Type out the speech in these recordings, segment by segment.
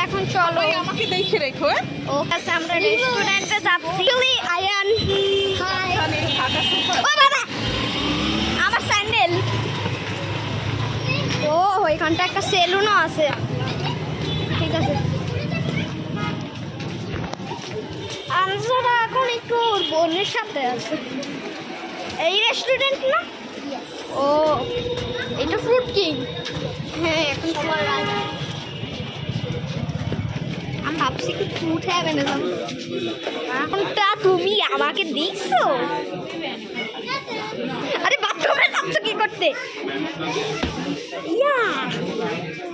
এখন চলো আমাকে দেখে রেখো। ও আচ্ছা আমরা রেস্টুরেন্টে যাচ্ছি। আয়ান হাই। ও বাবা আমার স্যান্ডেল। ও ওইখানটা একটা সেলুনও আছে। ঠিক আছে আনসারা এখন একটু বোনের সাথে আছে। এই রেস্টুরেন্ট না? ও এটা ফ্রুট কিং। হ্যাঁ এখন তোমার আমি ভাবছি কি ফ্রুট হ্যাভেন এ যাবো। এখনটা তুমি আমাকে দেখছো? আরে বাথরুমে যাচ্ছ কি করতে? ইয়া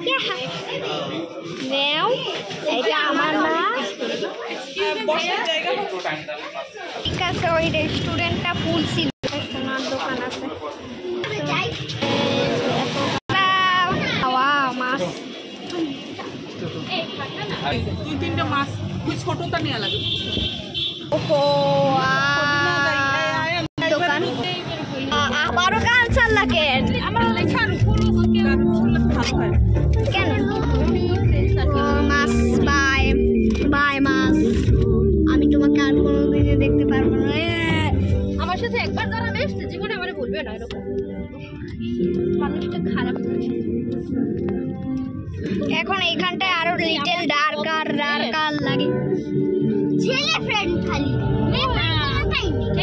ইয়া নাও এটা আমার না। ঠিক আছে ওই রেস্টুরেন্টটা ফুল ছিল। সোনার দোকান আছে। খাওয়া মাছ 2-3টা মাছ ছোটটা নিয়ে লাগে। ওহো দোকান আবারও কালচার লাগে আমার লেখার কেন মাছ বাই বাই মাছ। আমি তোমাকে আর কোনোদিনও দেখতে পারবো না। আমার সাথে একবার যারা এসেছে জীবনে আমার বলবে না এরকম মানুষটা খারাপ। এখন এইখানটায় আরো লিটল ডার্কার লাগে। ছেলে ফ্রেন্ড খালি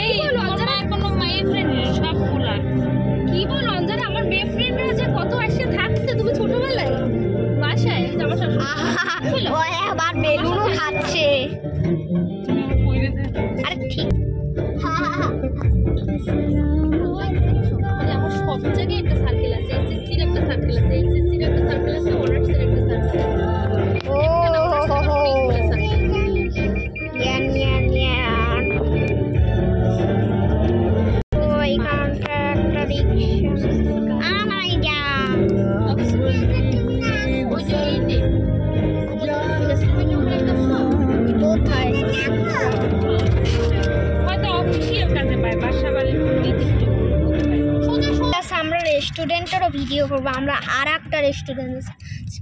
এই লঞ্জারা কোনো মেয়ে ফ্রেন্ড সব খোলা। কি বল লঞ্জারা আমার মেয়ে ফ্রেন্ড আছে কত আসে থাকছে তুমি ছোটবেলায় বাসায় আমার শাশুড়ি ও আবার বেলুনও খাচ্ছে। আরে ঠিক আমার সব জায়গায় একটা সার্কেল আছে। এসএসসির একটা সার্কেল আছে, এইচএসসির একটা সার্কেল আছে, অনার্সের একটা সার্কেল আছে। ও ইয়ান ইয়ান ইয়ান ওই কাউন্টার একটা রিক্সা আমার যা ওই যে এইতে কোথায় হয়তো অফিসিয়াল কাজে পায় বাসা বাড়ির দিতে। আমরা রেস্টুরেন্টেরও ভিডিও করবো। আমরা আর একটা রেস্টুরেন্ট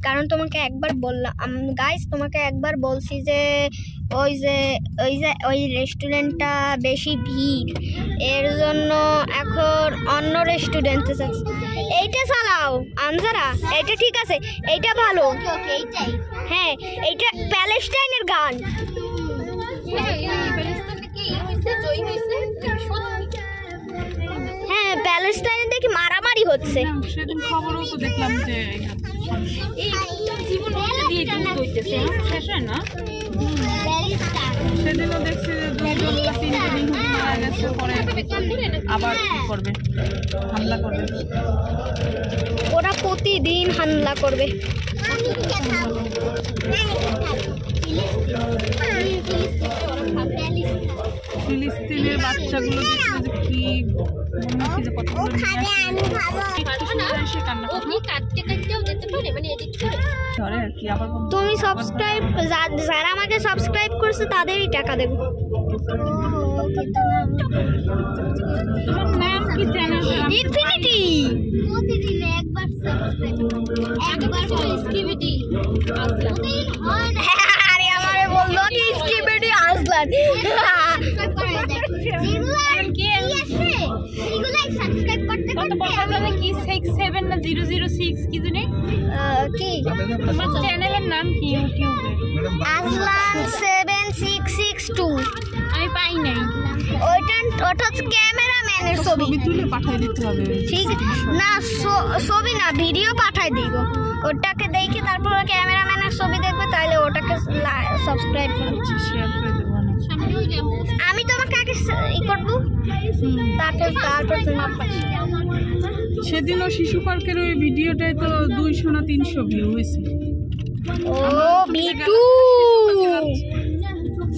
কারণ তোমাকে একবার বললাম গাইস তোমাকে একবার বলছি যে ওই রেস্টুরেন্টটা বেশি ভিড় এর জন্য এখন অন্য রেস্টুরেন্টে যাচ্ছি। এইটা চালাও আনজারা এইটা ঠিক আছে এইটা ভালো। হ্যাঁ এইটা প্যালেস্টাইনের গান। হ্যাঁ প্যালেস্টাইনে দেখি মারামারি হচ্ছে। সেদিন খবরও তো দেখলাম যে এই জীবন দিয়ে হইতেছে শেষ হয় না। সেদিনও দেখছি যে 2-3 দিন মারা গেছে পরে আবার করবে হামলা করবে। ওরা প্রতিদিন হামলা করবে। ফিলিস্তিনের বাচ্চাগুলো দেখছে যে কি যে কতগুলো তুমি সাবস্ক্রাইব যারা আমাকে সাবস্ক্রাইব করছে তাদেরই টাকা দেবো। ইনফিনিটি আরে আমারে বললো কি স্কিবিডি আসলান কি 67 না 006 কি জানি কি তোমার চ্যানেলের নাম কি ইউটিউবে? আসলান 7662 আমি পাই নাই। ওটা হচ্ছে ক্যামেরাম্যানের ছবি তুলে পাঠিয়ে দিতে হবে। ঠিক না ছবি না ভিডিও পাঠিয়ে দিব। ওটাকে দেখে তারপর ক্যামেরাম্যানের ছবি দেখবে তাহলে ওটাকে সাবস্ক্রাইব করবে শেয়ার করে দেবো। আমি তোমাকে আগে ই করবো তারপর তোমার সেদিনও শিশু পার্কের ওই ভিডিওটায় তো 200 না 300 ভিউ হয়েছে। ও বিটু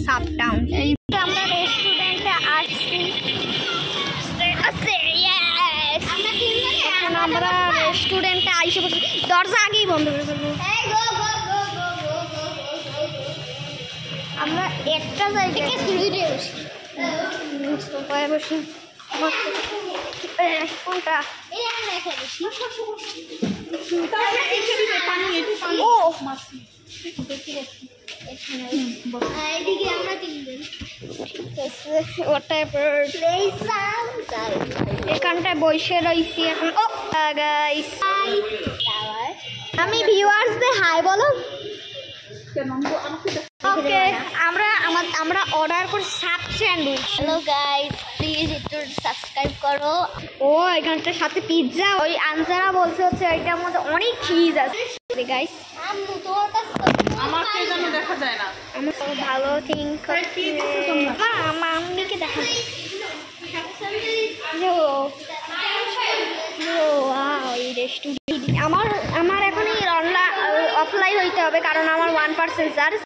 সাপটাউন এই আমরা রেস্টুরেন্টে আসছি। আমরা রেস্টুরেন্টে আইসে বসে দরজা আগেই বন্ধ করে ফেলবো। আমরা একটা জায়গায় বসে কোনটা ও এইদিকে আমরা তিনজন এখানটায় বসে রয়েছি এখন। ও গাইস আমি ভিউয়ার্সদের হাই বলো। ওকে আমরা অর্ডার করি 7 স্যান্ডউইচ। হ্যালো গাইস, প্লিজ একটু সাবস্ক্রাইব করো। ও এখানটার সাথে পিৎজা, ওই আনসারা বলছে হচ্ছে এটার মধ্যে অনেক চিজ আছে গাইস। আমার কে জানো দেখা যায় না। আমার তো ভালো থিঙ্ক করছি আমার আম্মিকে দেখা আমার এখন এই অফলাইন হইতে হবে কারণ আমার 1% চার্জ।